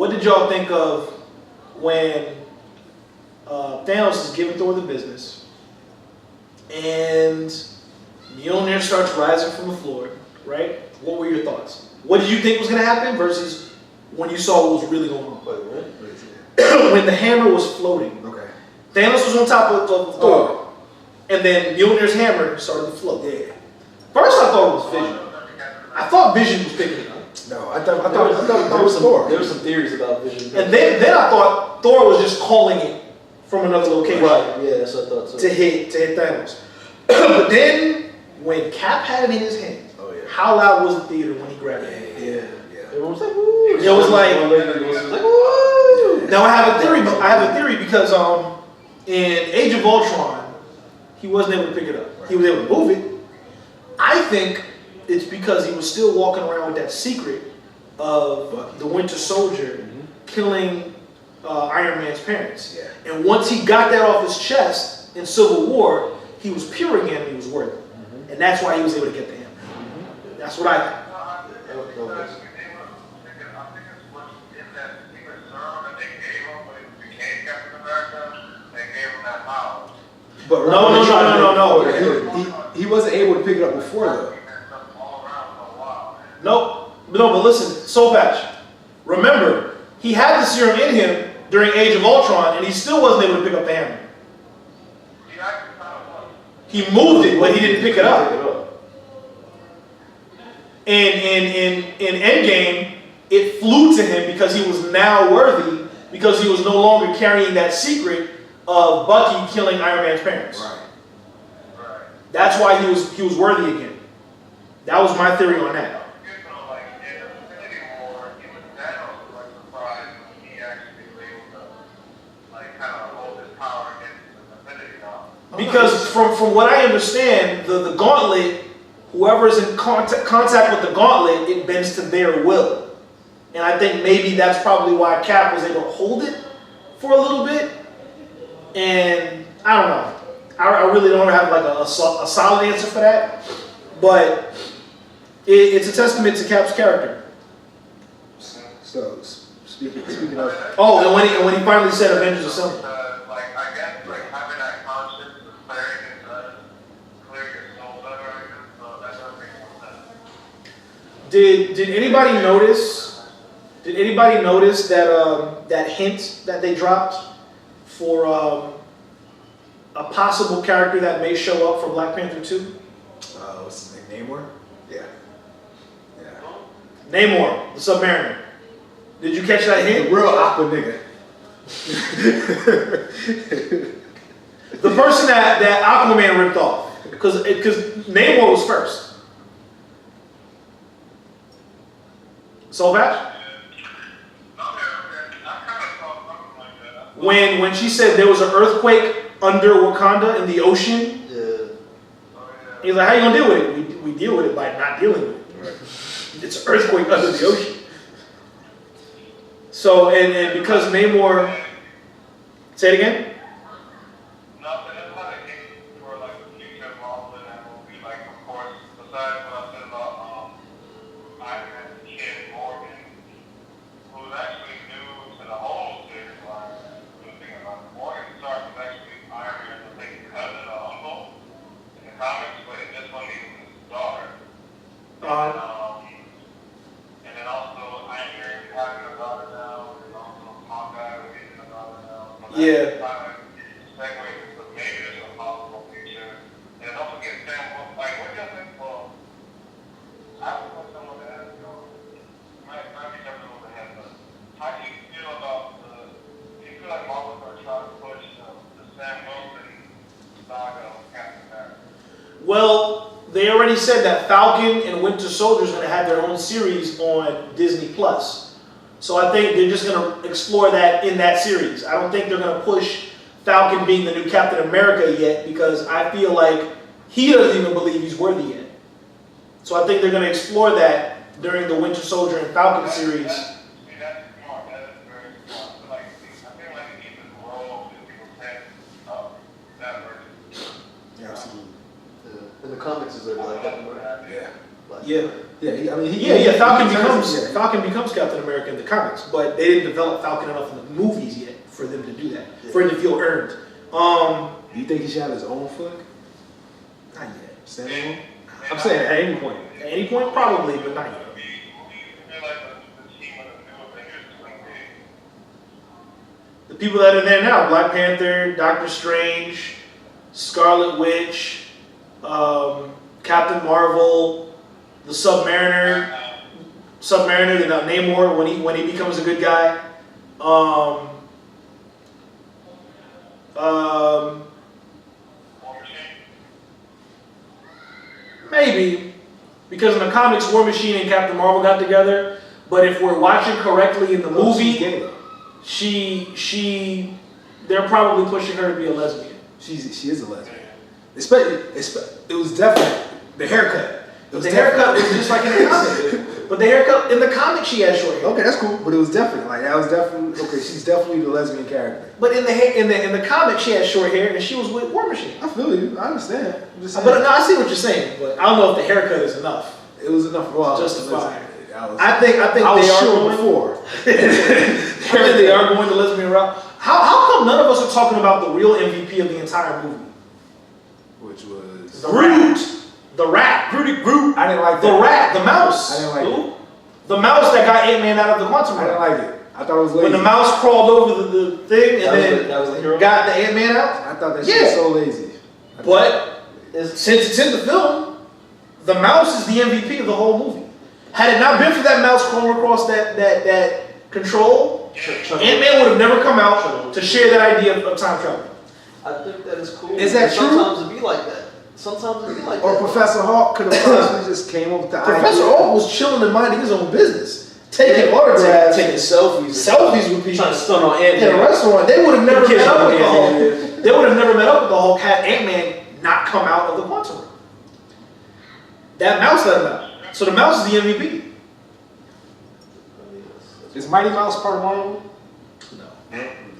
what did y'all think of when Thanos is giving Thor the business and Mjolnir starts rising from the floor, right? What were your thoughts? What did you think was going to happen versus when you saw what was really going on? When the hammer was floating. Okay. Thanos was on top of Thor, and then Mjolnir's hammer started to float. Yeah. First, I thought it was Vision. I thought Vision was picking it up. No, I thought it was Thor. There were some theories about Vision. And then I thought Thor was just calling it from another location. Right, yeah, that's what I thought too. To hit Thanos. But then, when Cap had it in his hand, how loud was the theater when he grabbed it? Yeah. Everyone was like, woo. It was like, woo. Now I have a theory because in Age of Ultron, he wasn't able to pick it up. He was able to move it. I think it's because he was still walking around with that secret of the Winter Soldier killing Iron Man's parents. Yeah. And once he got that off his chest in Civil War, he was pure again and he was worthy. And that's why he was able to get the hammer. That's what I think. But no. He wasn't able to pick it up before though. No, but listen, Soulpatch. Remember, he had the serum in him during Age of Ultron, and he still wasn't able to pick up the hammer. He moved it, but he didn't pick it up. And in Endgame, it flew to him because he was now worthy, because he was no longer carrying that secret of Bucky killing Iron Man's parents. Right. That's why he was worthy again. That was my theory on that. Because from what I understand, the gauntlet, whoever is in contact with the gauntlet, it bends to their will. And I think maybe that's probably why Cap was able to hold it for a little bit. And I don't know. I really don't have like a solid answer for that. But it's a testament to Cap's character. So speaking of, oh, and when he finally said Avengers Assemble. Did anybody notice? Did anybody notice that that hint that they dropped for a possible character that may show up for Black Panther 2? What's his name? Namor? Yeah. Namor, the Submariner. Did you catch that hint? The real Aqua nigga. The person that Aquaman ripped off, because Namor was first. Soulpatch? When she said there was an earthquake under Wakanda in the ocean, he's like, how you gonna deal with it? We deal with it by not dealing with it. Right. It's an earthquake under the ocean. So, and because Namor, say it again? And then also Iron Man having a daughter now, and also Hawkeye getting a daughter now. So yeah. Segue into maybe there's a possible future. And don't forget Sam, like what do you think? Well, I would want someone to ask you, might be jumping over the head, but how do you feel about do you feel like Marvel are trying to push the Sam Wilson saga of Captain America? Well, they already said that Falcon and Winter Soldier is going to have their own series on Disney Plus. So I think they're just going to explore that in that series. I don't think they're going to push Falcon being the new Captain America yet, because I feel like he doesn't even believe he's worthy yet. So I think they're going to explore that during the Winter Soldier and Falcon series. That's smart. That is very smart. So like, I feel like he needs to grow in people's heads that version. Yeah, absolutely. In the comics, is there like that? Yeah. Yeah. Falcon becomes Captain America in the comics, but they didn't develop Falcon enough in the movies yet for them to do that, for it to feel earned. Do you think he should have his own flick? Not yet. Standalone? I'm saying at any point. At any point, probably, but not yet. The people that are there now: Black Panther, Doctor Strange, Scarlet Witch, Captain Marvel, the Submariner, Namor when he becomes a good guy. Maybe, because in the comics, War Machine and Captain Marvel got together. But if we're watching correctly in the movie, they're probably pushing her to be a lesbian. She is a lesbian. It was definitely the haircut. The haircut was just like in the comic. But the haircut in the comic, she had short hair. Okay, that's cool. But it was definitely okay. She's definitely the lesbian character. But in the comic, she had short hair and she was with War Machine. I feel you. I understand. I'm just saying. But no, I see what you're saying. But I don't know if the haircut is enough. It was enough for to justify. I think I they are going before. I think they are going the lesbian route. How come none of us are talking about the real MVP of the entire movie? Which was The rat. Groot. I didn't like the that. rat. The mouse. I didn't like it. The mouse that got Ant-Man out of the quantum realm. I didn't like it. I thought it was lazy. When the mouse crawled over the thing and that was the hero? got the Ant-Man out. I thought that shit was so lazy. But since it's in the film, the mouse is the MVP of the whole movie. Had it not been for that mouse crawling across that control, Ant-Man would have never come out to share that idea of time travel. I think that is cool. Is that true? Sometimes it be like that. Or Professor Hawk could have possibly just came up with the idea. Professor Hawk was chilling and minding his own business, taking autographs, taking selfies with people, trying to stun on Ant-Man in a restaurant. They would have never met up with the Hulk. They would have never met up with the Hulk had Ant-Man not come out of the quantum realm. That mouse let him out. So the mouse is the MVP. Is Mighty Mouse part of Marvel? No.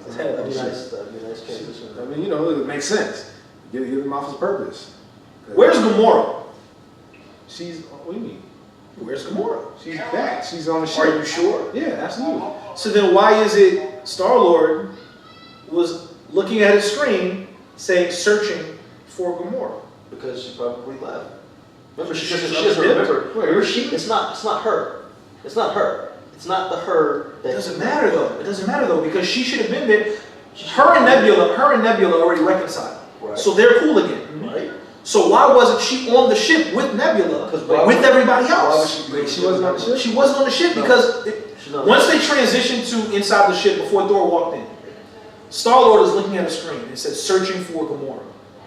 That'd be nice. That'd be a nice transition. I mean, it makes sense. Give him off his purpose. Where's Gamora? What do you mean? Where's Gamora? She's back. She's on the ship. Are you sure? Yeah, absolutely. So then why is it Star-Lord was looking at his screen saying searching for Gamora? Because she probably left. Remember, she doesn't remember. Remember, it's not her. It's not her. It's not the her. It doesn't matter though. It doesn't matter though because she should have been there. Her and Nebula already reconciled. Right. So they're cool again. Right. So why wasn't she on the ship with Nebula with everybody else? She wasn't on the ship? She wasn't on the ship because once they transitioned to inside the ship before Thor walked in, Star-Lord was looking at a screen and it said searching for Gamora.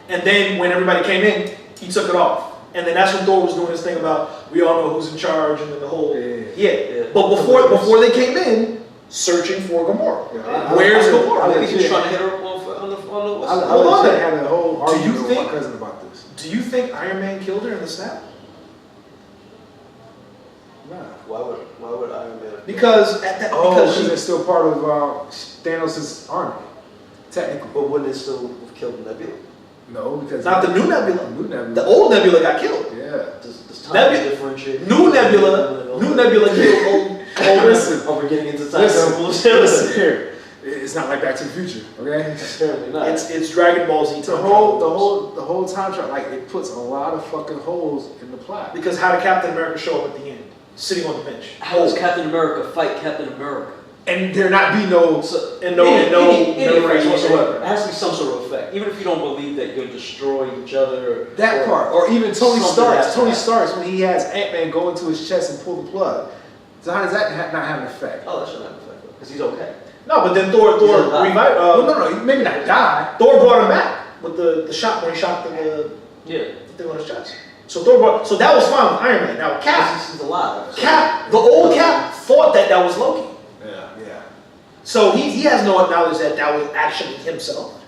And then when everybody came in, he took it off. And then that's when Thor was doing his thing about we all know who's in charge and then the whole But before they came in, searching for Gamora. Where's Gamora? I think he was trying to hit her on the Hold on. I had a whole argument with my cousin about this. Do you think Iron Man killed her in the snap? Nah. Why would Iron Man? Because because they're still part of Thanos' army, technically. But wouldn't it still have killed Nebula? No, because not the new Nebula. New Nebula. The old Nebula got killed. Yeah. Does time differentiate? New Nebula killed old. Listen. We're getting into time travel. Listen here. It's not like Back to the Future, okay? Apparently not. It's Dragon Ball Z. The whole time travel, like it puts a lot of fucking holes in the plot. Because how did Captain America show up at the end, sitting on the bench? How does Captain America fight Captain America? And there not be no race whatsoever. It has to be some sort of effect, even if you don't believe that you're destroying each other. Or even Tony Stark when he has Ant-Man go into his chest and pull the plug. So how does that not have an effect? Oh, that shouldn't have an effect because he's okay. No, but then Thor revived. No, maybe not die. Thor brought him back with the shot when he shot the thing on his chest. So that was fine with Iron Man. Now Cap, he's alive. Cap, the old Cap thought that was Loki. Yeah. So he has no knowledge that was actually himself.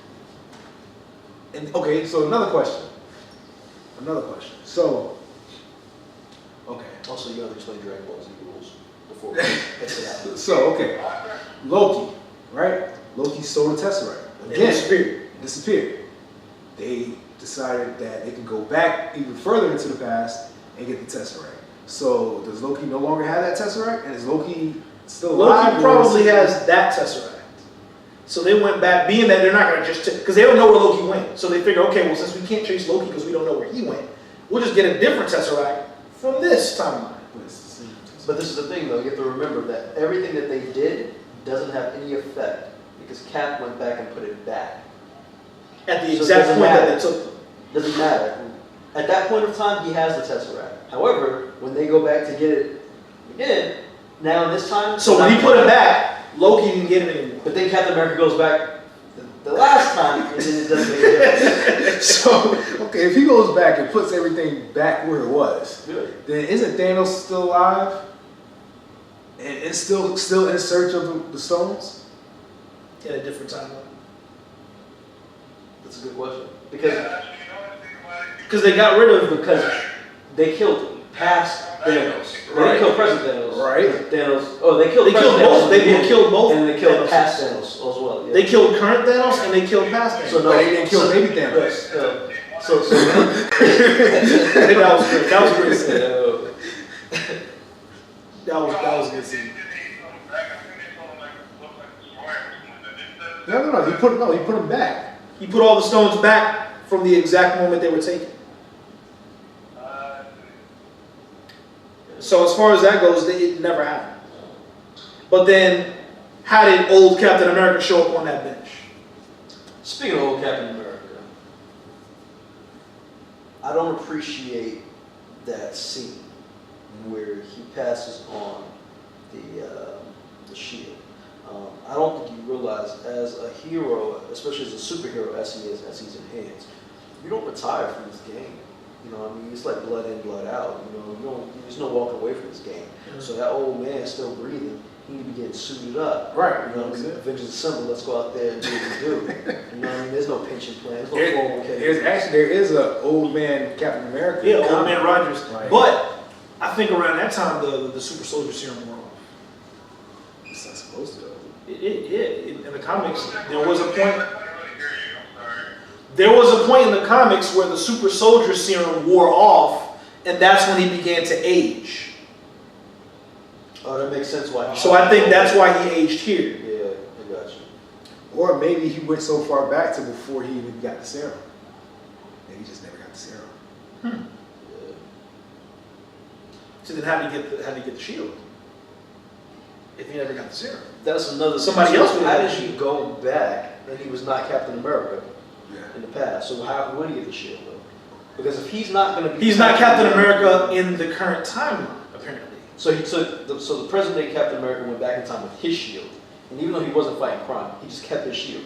And okay, so another question. So, okay. Also, you have to explain Dragon Ball Z rules before we get to that. So, okay. Loki, right? Loki stole the Tesseract. Again, disappeared. They decided that they can go back even further into the past and get the Tesseract. So does Loki no longer have that Tesseract? And is Loki still alive? Loki probably has that Tesseract. So they went back, being that they're not going to just, because they don't know where Loki went. So they figure, okay, well, since we can't chase Loki because we don't know where he went, we'll just get a different Tesseract from this timeline. But this is the thing, though. You have to remember that everything that they did doesn't have any effect because Cap went back and put it back. At the exact point that they took them. Doesn't matter. At that point of time, he has the Tesseract. However, when they go back to get it again, now in this time... So when he put it back, Loki didn't get it anymore. But then Captain America goes back the last time, and then it doesn't make a difference. So, okay, if he goes back and puts everything back where it was, then isn't Thanos still alive? And still in search of the stones? In a different timeline. That's a good question. Because they got rid of because they killed past Thanos. They didn't kill present Thanos. Right. Thanos. Oh, they killed both. Thanos. They killed both. And they killed Thanos. past Thanos as well. Yeah. They killed current Thanos and they killed past Thanos. So no, they didn't kill baby Thanos. So that was great. That was great. That was a good scene. No. He put him back. He put all the stones back from the exact moment they were taken. So as far as that goes, it never happened. But then, how did old Captain America show up on that bench? Speaking of old Captain America, I don't appreciate that scene where he passes on the shield. I don't think you realize, as a hero, especially as a superhero, as he's in hands, you don't retire from this game. You know, I mean, it's like blood in, blood out. You know, there's no walking away from this game. Mm-hmm. So that old man is still breathing. He need to be getting suited up. Right. You know what I mean? Avengers Assemble. Let's go out there and do what we do. You know what I mean? There's no pension plan. There's no 401k. There is an old man Captain America. Yeah, old man Rogers. Right. But I think around that time the super soldier serum wore off. It's not supposed to. In the comics, there was a point. There was a point in the comics where the super soldier serum wore off, and that's when he began to age. Oh, that makes sense why. So I think that's why he aged here. Yeah, I got you. Or maybe he went so far back to before he even got the serum. Maybe he just never got the serum. Yeah. So then how did he get the shield? If he never got the serum. That's another. Somebody else would How have did he go back and he was not Captain America in the past? So how would he get the shield though? Because if he's not going to be, he's not Captain America in the current timeline, apparently. So the present day Captain America went back in time with his shield, and even though he wasn't fighting crime, he just kept his shield.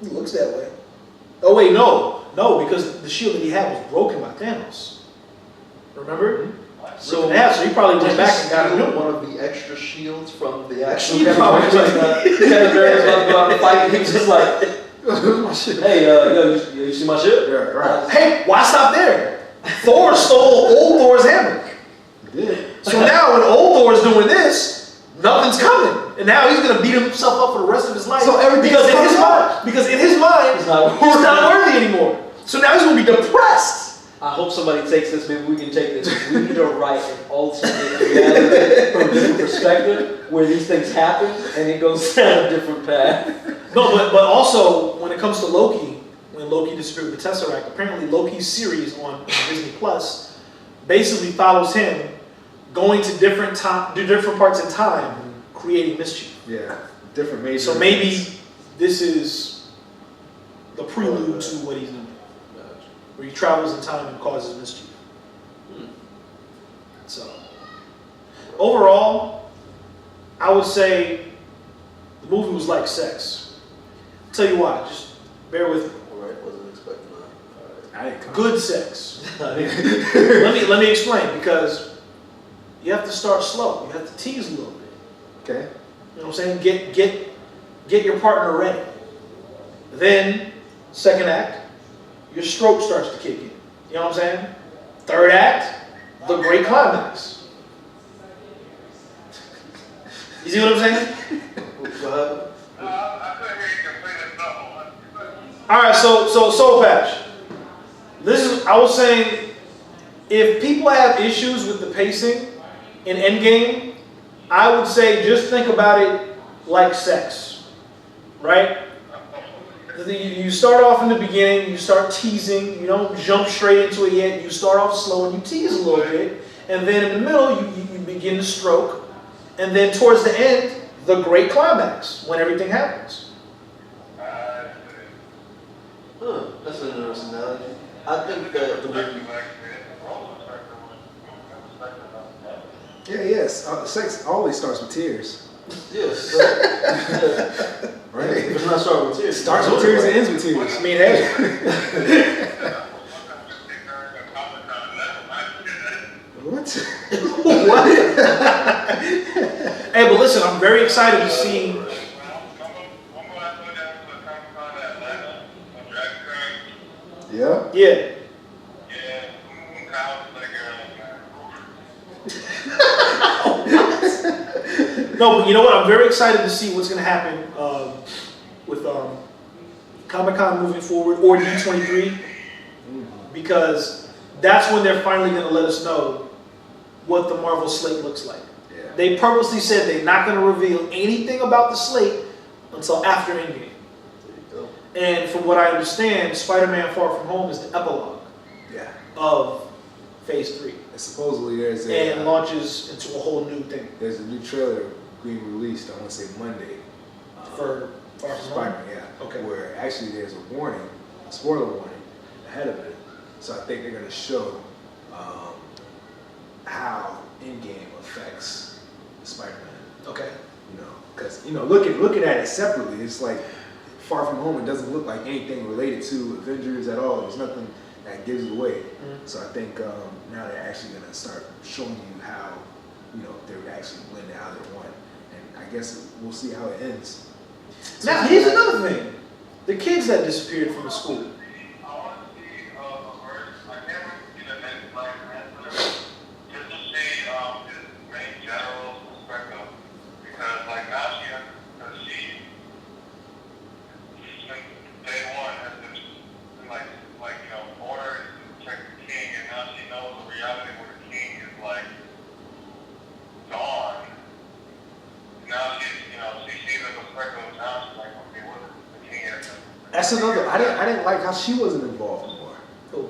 It looks that way. Oh wait, no, because the shield that he had was broken by Thanos. Remember? Mm-hmm. So he probably went back and got a new one of the extra shields from the actual He Captain probably America. Captain America's about to go out and fight, and he was just like, "Hey, you see my ship? Yeah, right. Hey, why stop there? Thor stole old Thor's hammer. He did. So now when old Thor's doing this, nothing's coming, and now he's gonna beat himself up for the rest of his life. So everything's because in his mind, he's not worthy anymore. So now he's gonna be depressed. I hope somebody takes this. Maybe we can take this. We need to write an alternate reality from a different perspective where these things happen and it goes down a different path. No, but also when it comes to Loki, when Loki disappeared with the Tesseract, apparently Loki's series on Disney Plus basically follows him going to different parts in time, creating mischief. Yeah, different major. So maybe this is the prelude to what he's doing. Where he travels in time and causes mischief. So, overall, I would say the movie was like sex. I'll tell you why, just bear with me. Alright, wasn't expecting that. Good sex. let me explain, because you have to start slow. You have to tease a little bit. Okay. You know what I'm saying? Get your partner ready. Then, second act, your stroke starts to kick in. You know what I'm saying? Third act, the great climax. You see what I'm saying? Alright, so Soulpatch. I was saying, if people have issues with the pacing in Endgame, I would say just think about it like sex, right? You start off in the beginning, you start teasing, you don't jump straight into it yet, you start off slow and you tease a little bit, and then in the middle you begin to stroke, and then towards the end, the great climax, when everything happens. That's an interesting analogy. I think that the movie... Yes. Sex always starts with tears. Yes. Right? It's not starting with tears. Starts with tears and ends with tears. I mean, hey. What? What? Hey, but listen, I'm very excited to see. Yeah? Yeah. No, but you know what? I'm very excited to see what's going to happen with Comic-Con moving forward, or D23, because that's when they're finally going to let us know what the Marvel slate looks like. Yeah. They purposely said they're not going to reveal anything about the slate until after Endgame. And from what I understand, Spider-Man Far From Home is the epilogue of Phase 3. And supposedly And launches into a whole new thing. There's a new trailer being released, I want to say Monday. For Far From Home? Spider-Man, yeah. Okay. Where actually there's a warning, a spoiler warning, ahead of it. So I think they're going to show how Endgame affects Spider-Man. Okay. Because looking at it separately, it's like Far From Home. It doesn't look like anything related to Avengers at all. There's nothing that gives it away. Mm-hmm. So I think now they're actually going to start showing you how they're actually blended, how they're one, and I guess we'll see how it ends. Now here's another thing: the kids that disappeared from the school. That's another. I didn't like how she wasn't involved more. Who?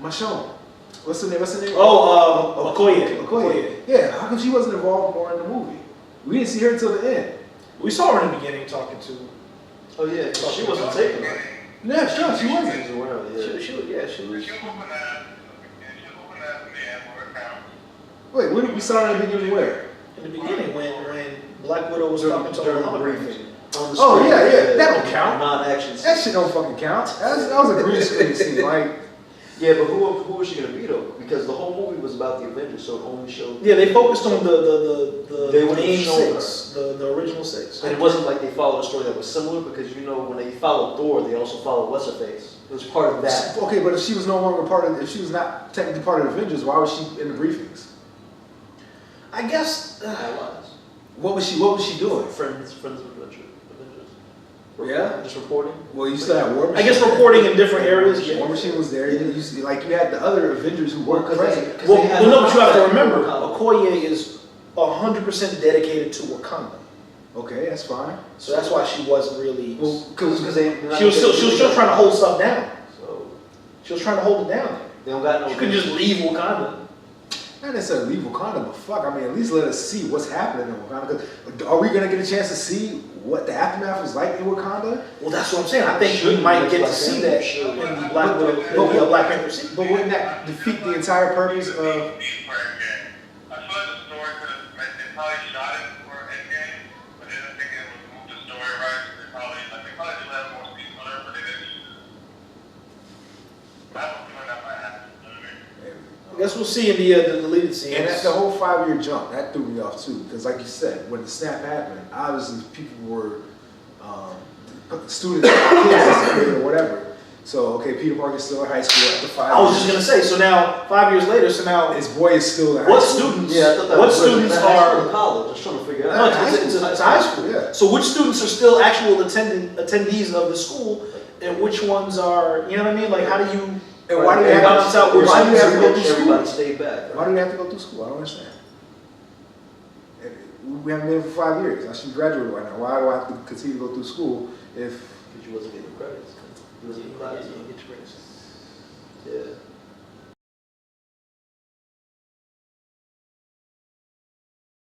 Michonne. What's the name? Oh, Okoye. Okoye. Yeah. How come she wasn't involved more in the movie? We didn't see her until the end. We saw her in the beginning talking to. Oh yeah, she wasn't taken. Right? Yeah, sure, she wasn't. She was around. Yeah. She was. Wait, when did we saw her in the beginning? Where? In the beginning, when Black Widow was talking to during her the briefing. Oh yeah, that don't count. Non-action. That shit don't fucking count. That was a green screen scene, like. Yeah, but who was she gonna be though? Because the whole movie was about the Avengers, so it only showed. Yeah, they focused on the They would've main shown six, the original six. And it wasn't like they followed a story that was similar, because when they followed Thor, they also followed What's-Her-Face. It was part of that. Okay, but if she was no longer if she was not technically part of the Avengers, why was she in the briefings? I guess. What was she doing? Friends of Avengers. Yeah? Just reporting? Well, you still had War Machine. I guess reporting in different areas. War Machine was there. You had the other Avengers who weren't present. No, but you have to remember, Okoye is 100% dedicated to Wakanda. Okay, that's fine. So that's why she wasn't really. Well, because she was still trying to hold stuff down. So she was trying to hold it down. They don't got no. She couldn't just leave Wakanda. Not necessarily leave Wakanda, but fuck, I mean, at least let us see what's happening in Wakanda. 'Cause are we gonna get a chance to see what the aftermath was like in Wakanda? Well, that's what I'm saying. I think we might get to see that in the Black Panther series. But wouldn't that defeat the entire purpose of? I feel like the story could have. They probably shot it for Endgame, but they didn't think it would move the story right. They probably just had more scenes on it, but they didn't. I have a feeling that might happen. I guess we'll see in the deleted scenes. And that's the whole 5-year jump. That threw me off too, because like you said, when the snap happened, obviously people were students, kids disappeared or whatever. So okay, Peter Parker's still in high school after 5 years. I was just gonna say. So now, 5 years later, so now his boy is still in high what school. students? Yeah, I thought that what was students high are? school or college? Just trying to figure No, out. it's high school. Yeah. So which students are still actual attendees of the school, and which ones are? You know what I mean? Like, how do you? And why do they have balance out which why do they have to go through Everybody school? stayed back. Why do they have to go through school? I don't understand. We haven't been here for 5 years. I should graduate right now. Why do I have to continue to go through school if Because you wasn't getting credits. You wasn't getting credits. You didn't get your